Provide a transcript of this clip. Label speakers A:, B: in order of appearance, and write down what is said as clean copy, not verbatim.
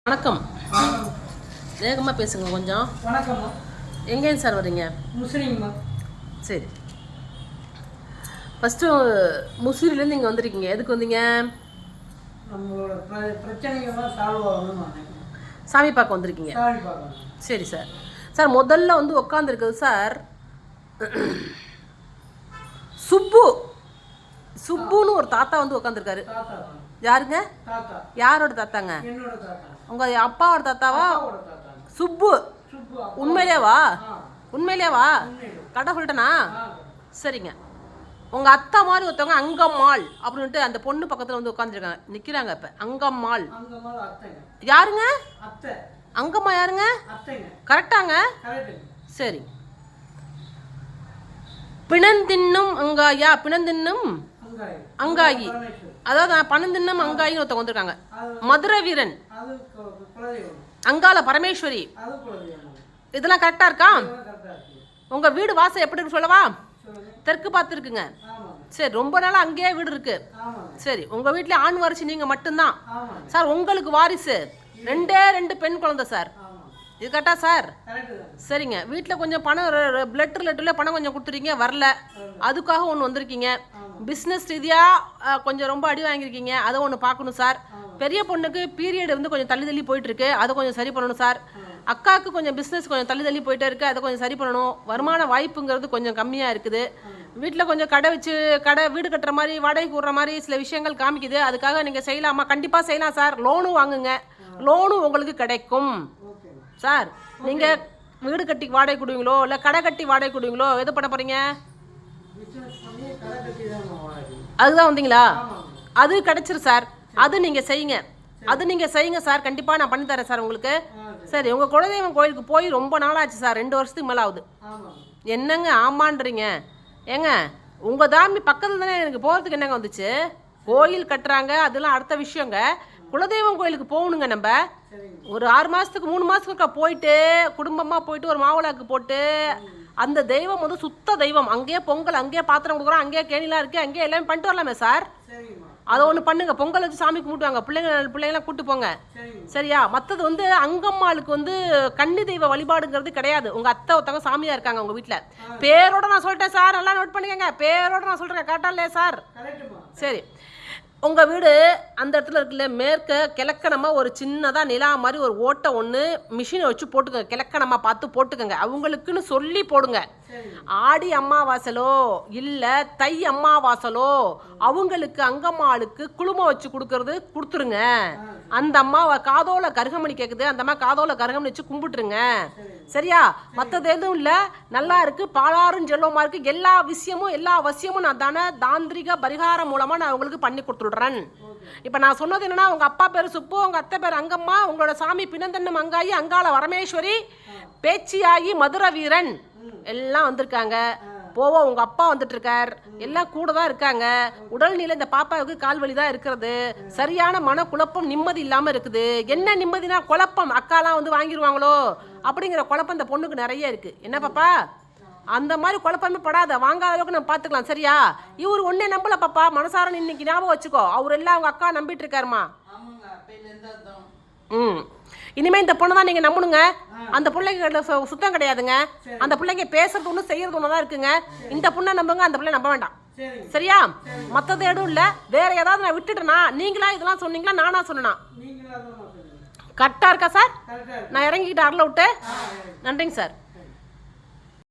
A: வணக்கம். வேகமாக பேசுங்க கொஞ்சம்.
B: வணக்கம்.
A: எங்கேருந்து சார் வரீங்க?
B: முசிறிங்கம்மா.
A: சரி, ஃபஸ்ட்டு முசிறிலேருந்து இங்கே வந்திருக்கீங்க. எதுக்கு வந்தீங்க?
B: நம்மளோட பிரச்சனைகள்லாம் சால்வ் ஆகணும்னு
A: சாமி பார்க்க வந்திருக்கீங்க.
B: சாமி பார்க்கணும்.
A: சரி சார். சார் முதல்ல வந்து உட்காந்துருக்குது சார் சுப்புன்னு ஒரு தாத்தா வந்து உட்காந்துருக்காரு. யாருங்க? யாரோட தாத்தாங்க? உங்கள் அப்பாவோட தாத்தாவா? சுப்பு. உண்மையிலேவா? உண்மையிலேவா? கரெக்டாக சொல்லிட்டேனா? சரிங்க. உங்கள் அத்தா மாதிரி ஒருத்தவங்க அங்கம்மாள் அப்படின்ட்டு அந்த பொண்ணு பக்கத்தில் வந்து உட்காந்துருக்காங்க, நிற்கிறாங்க. இப்போ அங்கம்மாள் யாருங்க? அங்கம்மா யாருங்க? கரெக்டாங்க. சரி. பிணந்தின்னும் அங்காயா? பிணந்தின்னும் அங்காயி, அதாவது பணந்தின்னும் அங்காயின்னு ஒருத்தவங்க வந்திருக்காங்க. மதுரை வீரன், அங்காள பரமேஸ்வரி, இதெல்லாம் கரெக்டா இருக்கா? உங்க வீடு வாசல் எப்படி இருக்கு சொல்லவா? தெற்கு பார்த்துருக்குங்க. சரி, ரொம்ப நாள் அங்கேயே வீடு இருக்கு. சரி, உங்க வீட்டுல ஆண் வாரிசு நீங்க மட்டும்தான் சார். உங்களுக்கு வாரிசு ரெண்டு பெண் குழந்தை சார். இது கரெக்டா சார்? சரிங்க. வீட்டில் கொஞ்சம் பணம் பிளட் ரிலேட்டிவ்ல பணம் கொஞ்சம் கொடுத்துருக்கீங்க, வரல. அதுக்காக ஒன்று வந்திருக்கீங்க. பிஸ்னஸ் ரீதியாக கொஞ்சம் ரொம்ப அடி வாங்கியிருக்கீங்க, அதை ஒன்று பார்க்கணும் சார். பெரிய பொண்ணுக்கு பீரியட் வந்து கொஞ்சம் தள்ளி போயிட்டு இருக்கு, அதை கொஞ்சம் சரி பண்ணணும் சார். அக்காவுக்கு கொஞ்சம் பிஸ்னஸ் கொஞ்சம் தள்ளி போயிட்டே இருக்கு, அதை கொஞ்சம் சரி பண்ணணும். வருமான வாய்ப்புங்கிறது கொஞ்சம் கம்மியாக இருக்குது. வீட்டில் கொஞ்சம் கடை வீடு கட்டுற மாதிரி வாடகைக்கு விடுற மாதிரி சில விஷயங்கள் காமிக்குது. அதுக்காக நீங்கள் செய்யலாமா? கண்டிப்பாக செய்யலாம் சார். லோனும் வாங்குங்க, லோனும் உங்களுக்கு கிடைக்கும் சார். நீங்கள் வீடு கட்டி வாடகை கொடுவீங்களோ இல்லை கடை கட்டி வாடகை கொடுவீங்களோ, எது பண்ண போகிறீங்க? அதுதான் வந்தீங்களா? அது கிடைச்சிரு சார். அது நீங்கள் செய்யுங்க சார். கண்டிப்பாக நான் பண்ணித்தரேன் சார் உங்களுக்கு. சரி, உங்கள் குலதெய்வம் கோயிலுக்கு போய் ரொம்ப நாளாச்சு சார், 2 வருஷத்துக்கு மேலே ஆகுது. என்னங்க ஆமான்றீங்க? ஏங்க உங்கள் தாமி பக்கத்தில் தானே, எனக்கு போகிறதுக்கு என்னங்க வந்துச்சு? கோயில் கட்டுறாங்க, அதெல்லாம் அடுத்த விஷயங்க. குலதெய்வம் கோயிலுக்கு போகணுங்க. நம்ம ஒரு 6 மாதத்துக்கு 3 மாதத்துக்கு போயிட்டு குடும்பமாக போயிட்டு ஒரு மாவிளக்கு போட்டு, அந்த தெய்வம் வந்து சுத்த தெய்வம். அங்கேயே பொங்கல், அங்கேயே பாத்திரம் கொடுக்குறோம், அங்கேயே கேணிலாம் இருக்குது, அங்கேயே எல்லாமே பண்ணிட்டு வரலாமே சார். அதை ஒன்று பண்ணுங்க. பொங்கல் வச்சு சாமி கும்பிட்டுவாங்க, பிள்ளைங்களாம் கூப்பிட்டு போங்க. சரியா? மற்றது வந்து அங்கம்மாளுக்கு வந்து கன்னி தெய்வ வழிபாடுங்கிறது கிடையாது. உங்கள் அத்தை ஒருத்தவங்க சாமியாக இருக்காங்க உங்கள் வீட்டில். பேரோட நான் சொல்லிட்டேன் சார், நல்லா நோட் பண்ணிக்கங்க. பேரோட நான் சொல்கிறேன், கரெக்டாக இல்லையா சார்? சரி. உங்கள் வீடு அந்த இடத்துல இருக்குல்ல, மேற்க கிழக்கணமாக ஒரு சின்னதாக நிலா மாதிரி ஒரு ஓட்டை ஒன்று மிஷினை வச்சு போட்டுக்கோங்க. கிழக்கணமாக பார்த்து போட்டுக்கோங்க. அவங்களுக்குன்னு சொல்லி போடுங்க. ஆடி அம்மாவாசலோ இல்லை தை அம்மாவாசலோ அவங்களுக்கு அங்கம்மாளுக்கு குழுமம் வச்சு கொடுத்துருங்க. அந்த அம்மா காதோல கருகமணி கேட்குது, அந்த அம்மா காதோல கருகமணி வச்சு கும்பிட்டுருங்க. சரியா? மற்றது எதுவும் இல்லை, நல்லா இருக்கு, பாலாறும் ஜெல்லோமா இருக்கு. எல்லா வசியமும் நான் தானே தாந்திரிக பரிகாரம் மூலமாக நான் உங்களுக்கு பண்ணி கொடுத்துடுறேன். இப்போ நான் சொன்னது என்னன்னா, உங்கள் அப்பா பேர் சுப்பு, உங்கள் அத்தை பேர் அங்கம்மா, உங்களோட சாமி பிணந்தன்னம் அங்காயி, அங்காள வரமேஸ்வரி, பேச்சியாகி, மதுரை வீரன் எல்லாம் வந்திருக்காங்க. போவோம், உங்கள் அப்பா வந்துட்டு இருக்கார், எல்லாம் கூட தான் இருக்காங்க. உடல்நிலை இந்த பாப்பாவுக்கு கால்வலி தான் இருக்கிறது. சரியான மன குழப்பம், நிம்மதி இல்லாமல் இருக்குது. என்ன நிம்மதினா குழப்பம், அக்காலாம் வந்து வாங்கிடுவாங்களோ அப்படிங்கிற குழப்பம் இந்த பொண்ணுக்கு நிறைய இருக்குது. என்ன பாப்பா? அந்த மாதிரி குழப்பமே படாத, வாங்காத அளவுக்கு நம்ம பார்த்துக்கலாம். சரியா? இவர் ஒன்னே நம்பல பாப்பா, மனசார இன்னைக்கு ஞாபகம் வச்சுக்கோ. அவர் எல்லாம் அவங்க அக்கா நம்பிட்டு இருக்காருமா. இனிமே இந்த பொண்ணை தான் நீங்க நம்பணுங்க. அந்த பிள்ளைங்க சுத்தம் கிடையாதுங்க. அந்த பிள்ளைங்க பேசுறது ஒண்ணு செய்யறது ஒண்ணுதான் இருக்குங்க. இந்த பொண்ணை நம்புங்க, அந்த பிள்ளை நம்ப வேண்டாம். சரியா? மற்றது எதுவும் இல்ல. வேற ஏதாவது நான் விட்டுட்டேனா? நீங்களா இதெல்லாம் சொன்னீங்களா, நானா சொன்னா? கரெக்டா இருக்கா சார்? நான் இறங்கிக்கிட்டு அருள விட்டு. நன்றிங்க சார்.